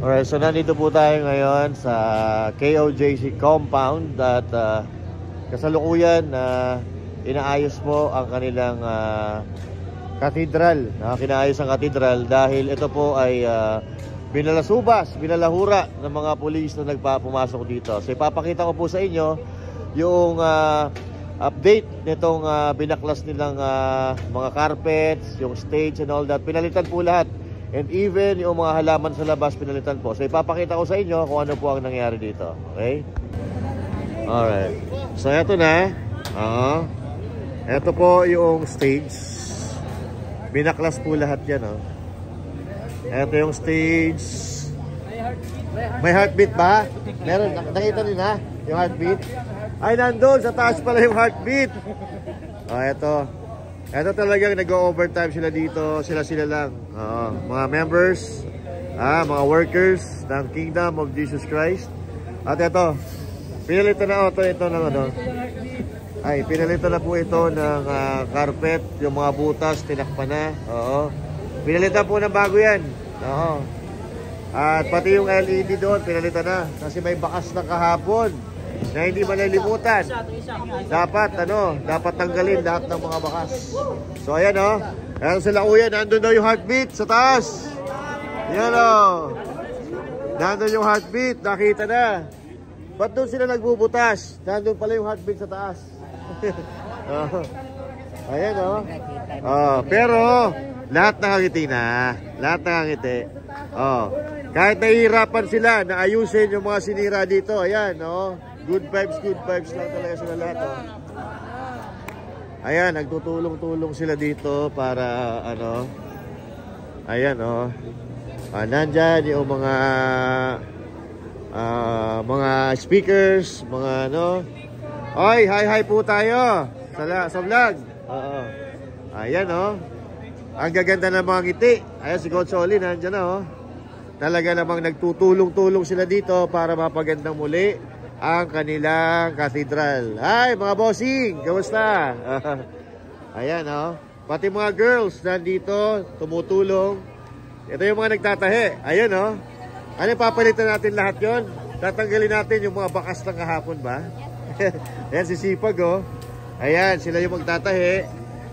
Alright, so nandito po tayo ngayon sa KOJC compound at kasalukuyan na inaayos po ang kanilang katedral. Kinaayos ang katedral dahil ito po ay binalahura ng mga pulis na nagpapumasok dito. So ipapakita ko po sa inyo yung update nitong binaklas nilang mga carpets, yung stage and all that. Pinalitan po lahat. And even yung mga halaman sa labas pinalitan po. So ipapakita ko sa inyo kung ano po ang nangyari dito. Okay? Alright. So eto na. Eto po yung stage. Binaklas po lahat yan. Eto yung stage. May heartbeat ba? Meron. Nakita niyo na yung heartbeat? Ay, nandun. Sa taas pala yung heartbeat. Eto. Ito talagang nag-overtime sila dito, sila lang. Mga members, mga workers ng Kingdom of Jesus Christ. At ito, pinalitan na ito ng pinalitan na po ito ng carpet, yung mga butas, tinakpan na. Pinalitan po ng bago yan. At pati yung LED doon, pinalitan na. Kasi may bakas na kahapon na hindi malilimutan. Dapat tanggalin lahat ng mga bakas. So ayan ayan sila kuya, nandun daw yung heartbeat sa taas. Yan nandun yung heartbeat, nakita na. Ba't doon sila nagbubutas? Nandun pala yung heartbeat sa taas. Ayan pero lahat nakangiti na. Lahat nakangiti. Kahit nahihirapan sila na ayusin yung mga sinira dito. Ayan good vibes lang talaga sila lahat. Ayan, nagtutulong-tulong sila dito para ayan nandyan yung mga speakers, mga Oy, hi po tayo sa vlog. Ayan ang gaganda ng mga ngiti. Ayan si Coach Oli nandyan talaga namang nagtutulong-tulong sila dito para mapagandang muli ang kanilang katedral. Hi mga bossing, kamusta? Ayan pati mga girls nandito tumutulong. Ito yung mga nagtatahi. Ayan ano papalitan natin lahat yon? Tatanggalin natin yung mga bakas ng kahapon ba? Ayan si Sipag Ayan sila yung magtatahi.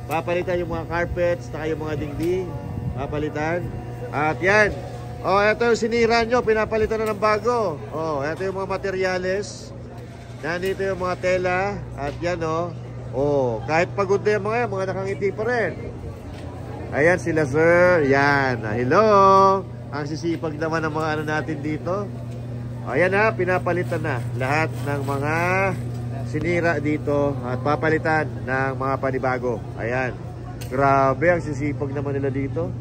Papalitan yung mga carpets, saka yung mga dingding. Papalitan. At yan ito yung sinira nyo, pinapalitan na ng bago. Ito yung mga materyales. Nandito yung mga tela. At yan kahit pagod na yung mga nakangiti pa rin. Ayan sila sir. Yan, hello. Ang sisipag naman ng mga natin dito. Ayan pinapalitan na lahat ng mga sinira dito. At papalitan ng mga panibago. Ayan, grabe ang sisipag naman nila dito.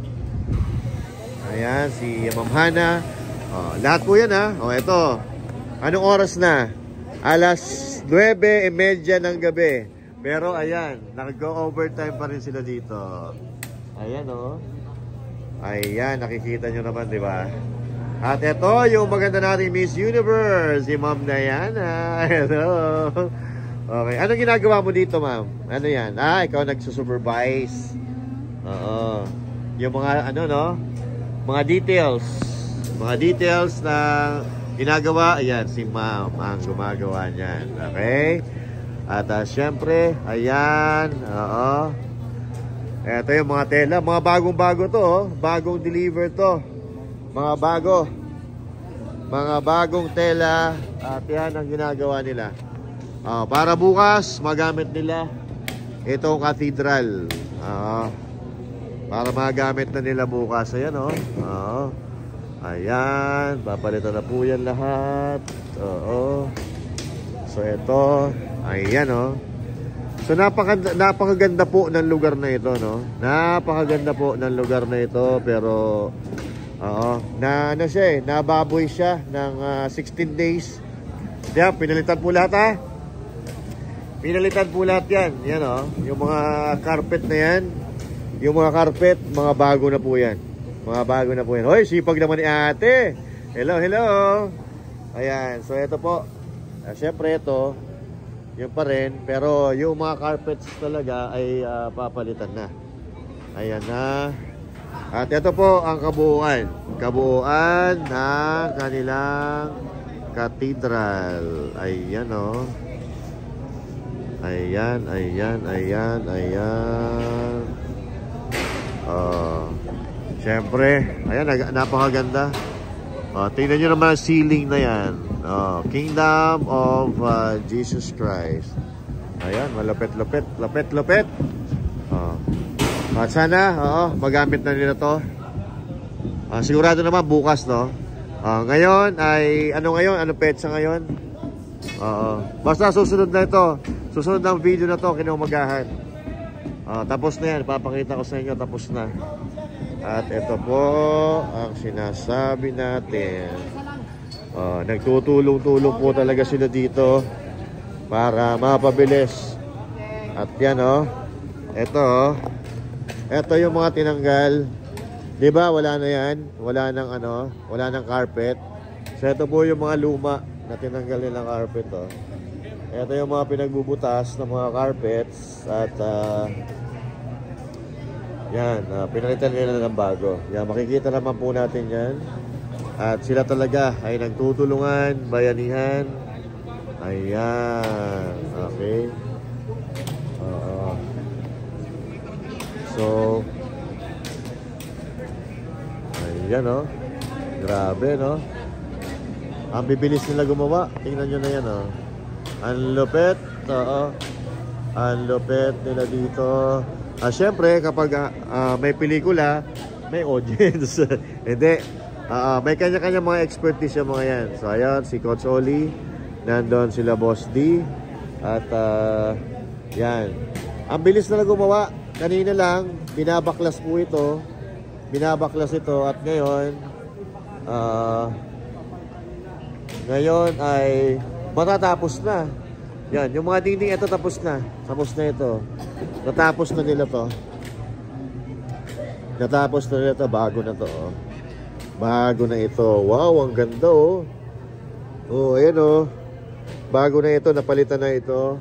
Ayan, si Ma'am Hana. Lahat po yan ito. Anong oras na? Alas 9:30 ng gabi. Pero ayan, nag-go-overtime pa rin sila dito. Ayan Ayan, nakikita nyo naman, di ba? At ito, yung maganda nating Miss Universe, si Ma'am Diana. Hello. Okay, anong ginagawa mo dito, ma'am? Ano yan? Ikaw nagsusupervise. Yung mga mga details na ginagawa, ayan, si ma'am ang gumagawa niyan. Okay? At syempre, ayan, eto yung mga tela, mga bagong-bago to, bagong deliver to. Mga bagong tela, at yan ang ginagawa nila. Para bukas, magamit nila itong cathedral. Para magamit na nila bukas. Ayan ayan, papalitan na po yan lahat. So ito, ayan so napakaganda po ng lugar na ito napakaganda po ng lugar na ito. Pero nababoy siya ng 16 days. Diyan, pinalitan po lahat pinalitan po lahat yan. Yan yung mga carpet na yan. Yung mga carpet, mga bago na po yan. Mga bago na po yan. Hoy, sipag naman ni ate. Hello. Ayan, so ito po. Siyempre ito, yun pa rin. Pero yung mga carpets talaga ay papalitan na. Ayan na. At ito po ang kabuuan. Kabuuan ng kanilang cathedral. Ayan o. Ayan. Siyempre, ayan, napakaganda. Tingnan nyo naman ang ceiling na yan. Kingdom of Jesus Christ. Ayan, malupit-lupit. Lapit-lupit. At sana, magamit na nila to. Sigurado naman bukas, no? Ngayon ay, ano ngayon? Ano petsa ngayon? Basta susunod na ito. Susunod na video na to, kinumagahan. Tapos na yan, papakita ko sa inyo, tapos na. At ito po ang sinasabi natin. Nagtutulong-tulong po talaga sila dito para mapabilis. At yan, ito yung mga tinanggal. 'Di ba? Wala na 'yan. Wala nang carpet. So ito po yung mga luma na tinanggal nilang carpet, Ito yung mga pinagbubutas ng mga carpets at yan, pinalitan nila ng bago. Yan, makikita naman po natin 'yan. At sila talaga ay nagtutulungan, bayanihan. Ayan. Okay. So, ayan grabe ang bibilis nila gumawa. Tingnan nyo na yan ang lupet. Ang lupet nila dito. Syempre kapag may pelikula, may audience. Hindi, may kanya-kanya mga expertise yung mga yan. So ayan, si Coach Oli, nandun sila Boss D. At yan, ang bilis nila gumawa. Kanina lang, binabaklas po ito. Binabaklas ito at ngayon ay matatapos na. Yan, yung mga dingding ito tapos na. Tapos na ito. Natapos na nila to. Natapos na nila to. Bago na to. Bago na ito. Wow, ang ganda ayan bago na ito. Napalitan na ito.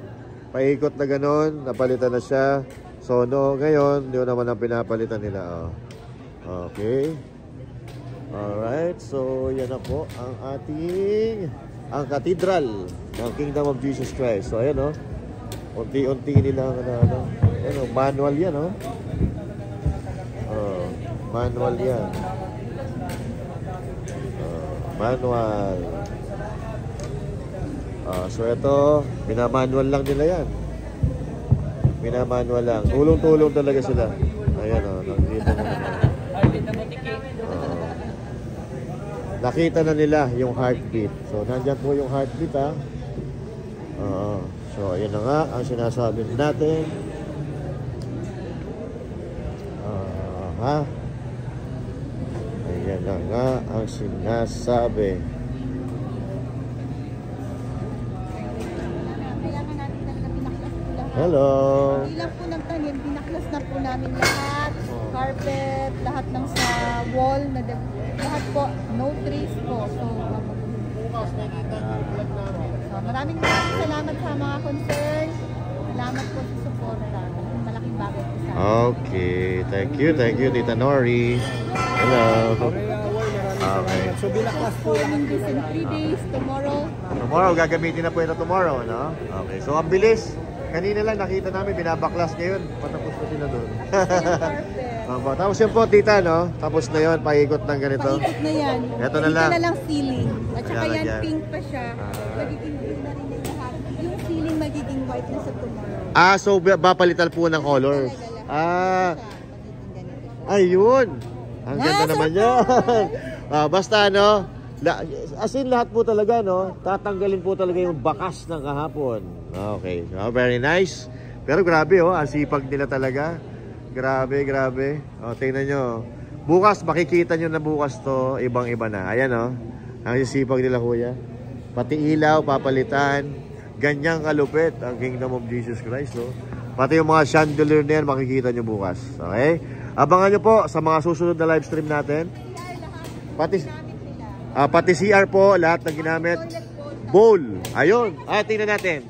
Paikot na ganon. Napalitan na siya. So, ngayon, yun naman ang pinapalitan nila. Okay. Alright. So, yan na po ang ang cathedral ng Kingdom of Jesus Christ. So, ayan unti-unti nila manual yan manual yan. Manual. So, ito, pinamanual lang nila yan. Minamanual lang. Tulong-tulong talaga sila. Ayan nakikita na nila. Nakita na nila yung heartbeat. So, nandyan po yung heartbeat, So, ayan na nga ang sinasabi natin. Ayan na nga ang sinasabi. Hello. Hindi lang po nagtanim, binaklas na po namin lahat. Carpet, lahat ng sa wall, lahat po, no trees po. So, maraming salamat sa mga concern. Salamat po sa suporta. Malaking bagay po sa amin. Okay, thank you, Tita Nori. Hello. Okay. So, binaklas po namin this in 3 days, tomorrow. Tomorrow, gagamitin na po ito tomorrow, Okay, so ang bilis. Kanina lang nakita namin, binabaklas ngayon. Patapos na sila doon. Tapos yun po, tita, Tapos na yun, paikot ng ganito. Paikot na yan. Ito na lang. Ito na lang ceiling. At saka yan, pink pa siya. Magiging blue na rin yung lahat. Yung ceiling magiging white na sa tomorrow. So babalitan po ng colors. Ayun. Ang ganda naman yan. Basta, as in lahat po talaga, tatanggalin po talaga yung bakas ng kahapon. Okay, very nice. Pero grabe, ang sipag nila talaga. Grabe. Tingnan nyo. Bukas, makikita nyo na bukas to, ibang-iba na. Ayan, ang sipag nila, kuya. Pati ilaw, papalitan. Ganyang kalupit ang Kingdom of Jesus Christ, Pati yung mga chandelier na yan, makikita nyo bukas. Okay? Abangan nyo po sa mga susunod na live stream natin. Pati CR po, lahat na ginamit. Bowl. Ayun. Tingnan natin.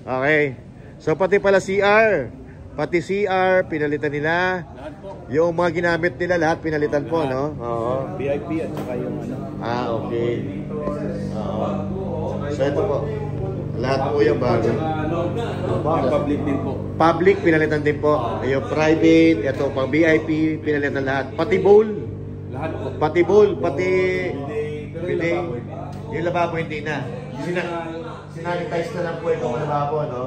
Okay. So, pati pala CR. Pati CR, pinalitan nila. Yung mga ginamit nila lahat pinalitan po, no? Oo. VIP at saka yung ano. Okay. Oo. So ito po. Lahat po yung bago. Yung public din po. Public, pinalitan din po. Yung private, ito pang VIP, pinalitan lahat. Pati bowl. Lahat po. Pati bowl, pati bidet. Yung lababo hindi na. Sinanitize na lang po itong lababo, no?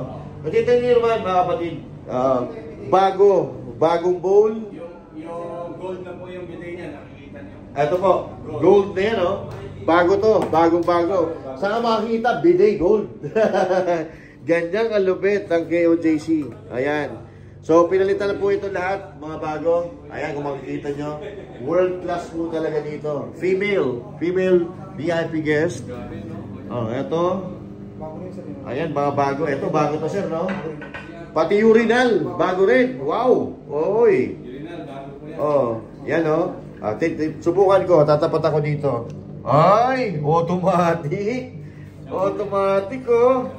But ito nyo naman, mga kapatid. Bagong bowl. Yung gold na po yung bidet niya, nakikita niyo. Ito po, gold na yan, no? Bago to, bagong-bago. Saan ka makikita? Bidet gold. Ganyan kalupit ang KOJC. Ayan. So, pinalitan na po ito lahat, mga bago. Ayan, kung makikita nyo. World class po talaga dito. Female VIP guest. Oh, ito. Ayan, mga bago. Ito, bago to, sir, no? Pati urinal, bago rin. Wow! Oy! Oh, yan, no? Subukan ko, tatapat ako dito. Ay, automatic. Automatic, oh.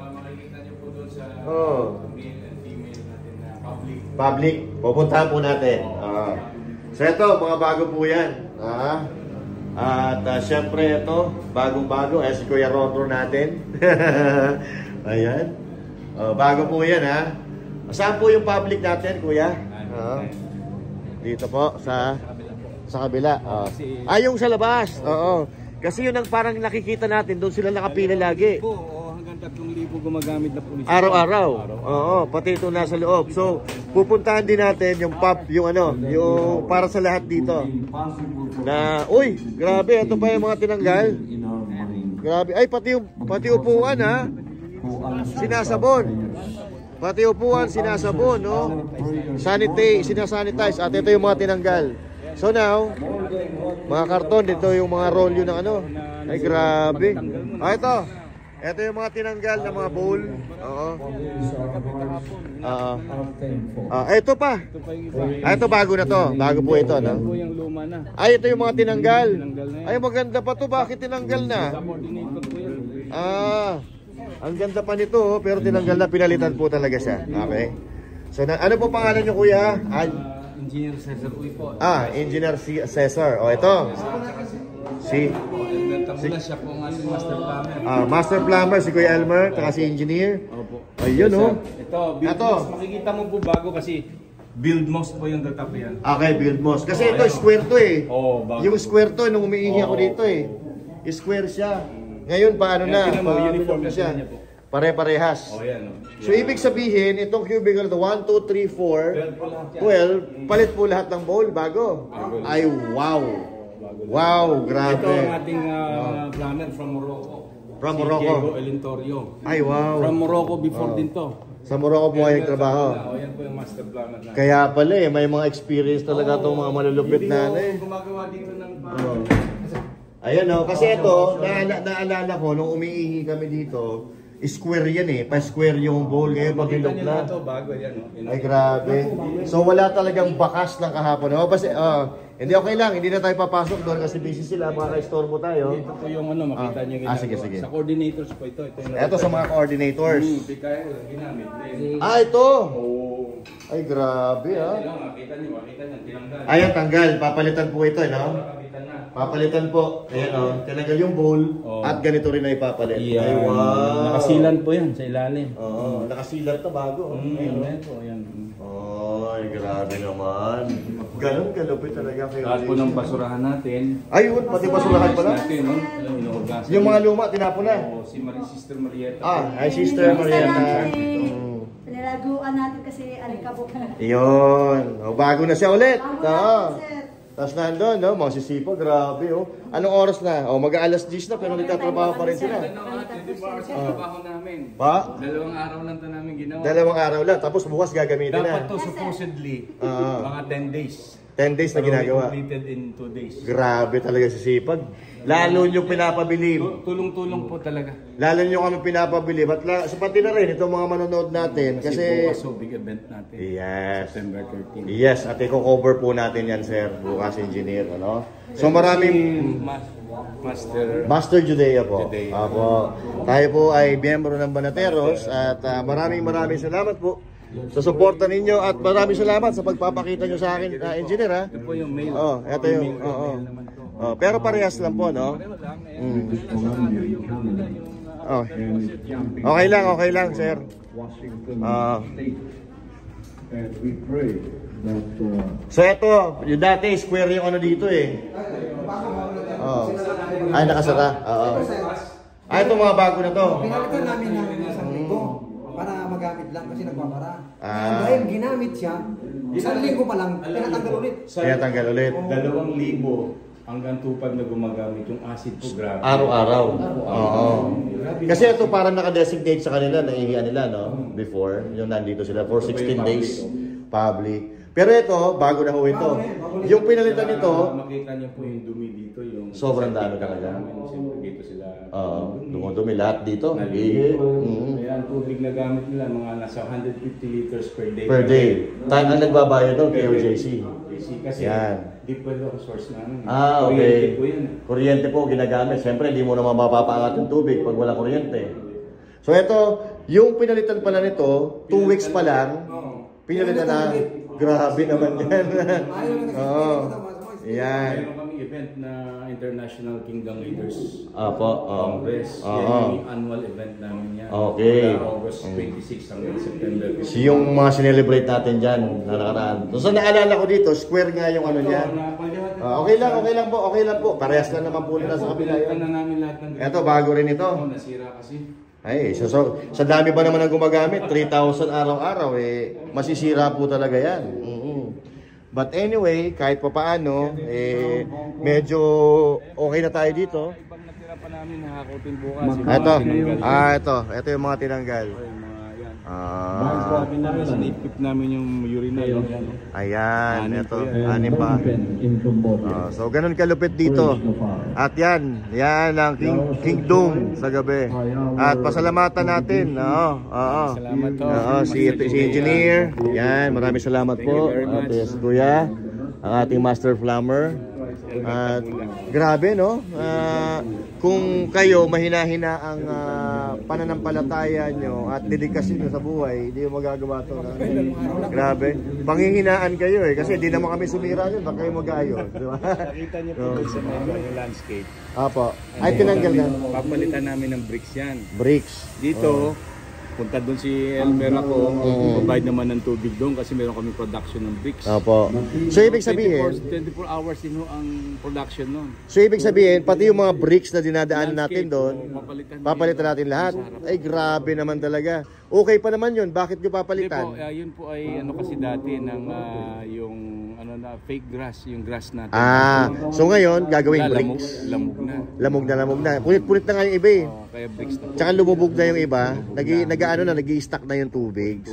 Oh. Public. Pupuntahan po natin. So, ito, mga bago po yan. At syempre, ito, bagong-bago. Si Kuya Rondro natin. Ayan. Bago po yan, ha. Saan po yung public natin, Kuya? Dito po, sa kabila. Yung sa labas. Oo. Kasi yun ang parang nakikita natin, doon sila nakapila lagi. Hanggang 3,000 gumagamit na pulis. Araw-araw. Oo, pati ito nasa loob. So, pupuntahan din natin yung yung para sa lahat dito. Na, uy, grabe, ito pa yung mga tinanggal. Grabe. Ay, pati upuan, ha. Sinasabon. Pati upuan, sinasabon, no? Sinasanitize. At ito yung mga tinanggal. So now, mga karton, dito yung mga roll yun ng ano. Ay, grabe. Ito yung mga tinanggal na mga bowl. Oo. Ito pa. Ito bago na to. Bago po ito, no? Ito yung luma na. Ay, ito yung mga tinanggal. Ay, maganda pa to. Bakit tinanggal na? Ang ganda pa nito, pero tinanggal na, pinalitan po talaga siya. Okay. So, ano po pangalan nyo, Kuya? Engineer Cesar Uy po. Engineer Cesar. Ito. Nagtamula siya po ang ating master plumber. Master plumber, si Kuya Elmer, taka si engineer. Opo. Ayun, oh. Ito, build moss. Makikita mo po bago kasi build moss po yung tatap yan. Okay, build moss. Kasi ito, square to eh. Bago. Yung square to, nung umiihi ako dito eh. Square siya. Ngayon, paano na? Uniform na siya. Pare-parehas. Yan. So, ibig sabihin, itong cubicle to 1, 2, 3, 4, 12, palit po lahat ng bowl bago. Ay, wow. Wow, grabe. Ito ang ating plumber from Morocco. From Morocco. Diego Elentorio. Ay, wow. From Morocco before din to. Sa Morocco po kayo nagtrabaho. Yan po yung master plumber natin. Kaya pala may mga experience talaga itong mga malulupit na gumagawa dito ng Ayan kasi ito, naalala ko, nung umiihi kami dito, square yan pa-square yung bowl ngayon pag nilok na. Ay, grabe. So, wala talagang bakas ng kahapon. Hindi okay lang, hindi na tayo papasok doon kasi busy sila, makaka-store mo tayo. Ito po yung makita nyo ginagawa. Sige. Sa coordinators po ito. Ito sa mga coordinators. Ginamit. Ito! Ay, grabe Makita nyo, tinanggal. Ayan, tanggal. Papalitan po ito, no? Papalitan po. Ayan, tinanggal yung bowl at ganito rin ay papalit. Ay, wow! Nakasilan po yan sa ilalim. Oo, nakasilan to bago. Ay, grabe naman. Ganun kalupit talaga kayo. Lahat po ng basurahan natin. Ayun, pati basurahan pala. Yung mga luma, tinapon na. Si Sister Marieta. Ay, Sister Marieta. Pinalaguan natin kasi alikabok na. Yun. Bago na siya ulit. Tapos nandun, masisipo, grabe. Anong oras na? Mag-aalas 10 na, pero nagtatrabaho pa rin sila. 24 hours ang trabaho namin. Pa? 2 araw lang ito namin ginawa. 2 araw lang, tapos bukas gagamitin na. Dapat to supposedly, mga 10 days. 10 days na ginagawa. Completed in 2 days. Grabe talaga si sipag. Lalo nyo pinapabili. Tulong-tulong po talaga. Lalo nyo kami pinapabili. So pati na rin itong mga manonood natin. Kasi bukas big event natin. Yes. September 13. Yes, at i-cover po natin yan, sir. Bukas engineer, ano? So maraming Master Judea po. Apo. Tayo po ay miyembro ng Banateros at maraming salamat po sa suporta ninyo at maraming salamat sa pagpapakita nyo sa akin, engineer ha. Ito po yung mail. Oh, ito yung pero parehas lang po, no? Oh. Okay lang, sir. So ito, yung dati square yung ano dito eh. Ay, nakasara. Ito mga bago na to. Pinalitan namin ng isang linggo para magamit lang kasi nagpapara. Dahil ginamit siya, isang linggo pa lang, tinatanggal ulit. Tinatanggal ulit. 2,000 hanggang 2,500 na gumagamit yung acid po, grabe. Araw-araw. Oo. Kasi ito parang naka-designate sa kanila, naihiyan nila, no? Before, yung nandito sila for 16 days public. Pero ito, bago na ho ito. Yung pinalitan nito, makita niyo po yung dumi dito, yung sobrang dami talaga. Siyempre dito sila. Dumudumi lahat dito. Kaya ang tubig na gamit nila, mga nasa 150 liters per day. Per day. Ang nagbabayad doon, KOJC. Kasi di pwede ang source namin. Okay. Kuryente po yun. Kuryente po ginagamit. Siyempre, hindi mo naman mapapaangat yung tubig pag wala kuryente. So ito, yung pinalitan pala nito, 2 weeks pa lang, pinalitan na. Grabe naman yan. Yan. Meron kami event na International Kingdom Leaders Apo. Congress. Yan yung annual event namin yan. Okay. August 26 hanggang September 15. So yung mga sinelebrate natin dyan na nakaraan. So naalala ko dito, square nga yung ano niya. Okay lang po. Parehas lang naman po nila sa kabila yun. Na namin lahat ng Ito, bago rin ito. Nasira kasi. Ay, so sa dami ba naman ang gumagamit? 3,000 araw-araw, masisira po talaga yan. But anyway, kahit pa paano, medyo okay na tayo dito. Ibang natira pa namin, nakakutin bukas. Ito yung mga tinanggal. Sinipip namin yung urinal. Ayan, ito, anim pa. So ganun kalupit dito. At yan ang King Dong sa gabi. At pasalamatan natin, si engineer. Yan, maraming salamat po. At si Kuya, ang ating master flammer. At grabe, no? Kung kayo mahina-hina ang pananampalataya nyo at dedikasyon nyo sa buhay, hindi mo magagawa ito. Grabe. Panghihinaan kayo kasi hindi naman kami sumira yun, baka kayo mag-ayos. Diba? Nakita niyo po sa yung landscape. Apo. Ay, tinanggal na. Papalitan namin ng bricks yan. Bricks. Dito, punta doon si Elmer ako, provide naman ng tubig doon kasi meron kami production ng bricks. Opo. So ibig sabihin, 24 hours din ang production noon. So ibig sabihin, pati yung mga bricks na dinadaan natin doon, papalitan natin lahat. Ay grabe naman talaga. Okay pa naman yun, bakit nyo papalitan? Yun po ay ano kasi dati ng yung fake grass, yung grass natin. So ngayon, gagawing bricks. Lamog na. Punit-punit na nga yung iba eh. Kaya bricks na. Tsaka lumubog na yung iba, nag-i-stack na yung tubig.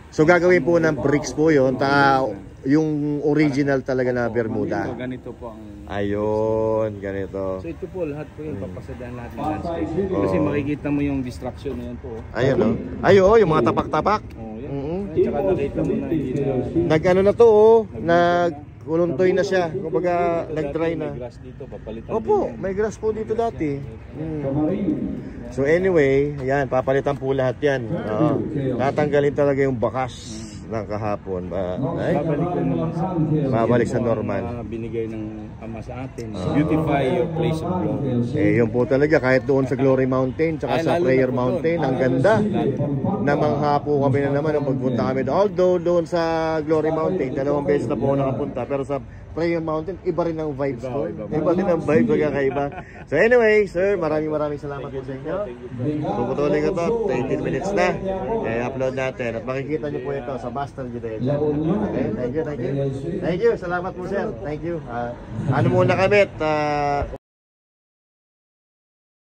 So gagawin po ng bricks po yun, yung original talaga na Bermuda. Ganito po ang... Ayun, ganito. So ito po, lahat po yung papasadaan lahat ng landscape. Kasi makikita mo yung distraction na yan po. Ayun, no? Yung mga tapak-tapak. Tsaka nakita mo na nag-ano na to, nag-uluntoy na siya. Kumbaga, nag-dry na. May grass dito, papalitan. Opo, may grass po dito dati. So anyway, ayan, papalitan po lahat yan. Tatanggalin talaga yung bakas ng kahapon. Babalik sa normal. Binigay ng Ama sa atin. Beautify your place of glory. Yun po talaga, kahit doon sa Glory Mountain, tsaka sa Prayer Mountain, ang ganda. Namangha po kami na naman nung pagpunta kami. Although doon sa Glory Mountain, 2 beses na po nakapunta, pero sa Prayer Mountain, iba rin ang vibes ko. Iba rin ang vibes, magkakaiba. So anyway, sir, maraming salamat po sa inyo. Puputulin ko to, 18 minutes na. I-upload natin. At makikita nyo po ito sa Master Gidea. Okay, thank you. Thank you, salamat po sir. Thank you. Ano muna kami at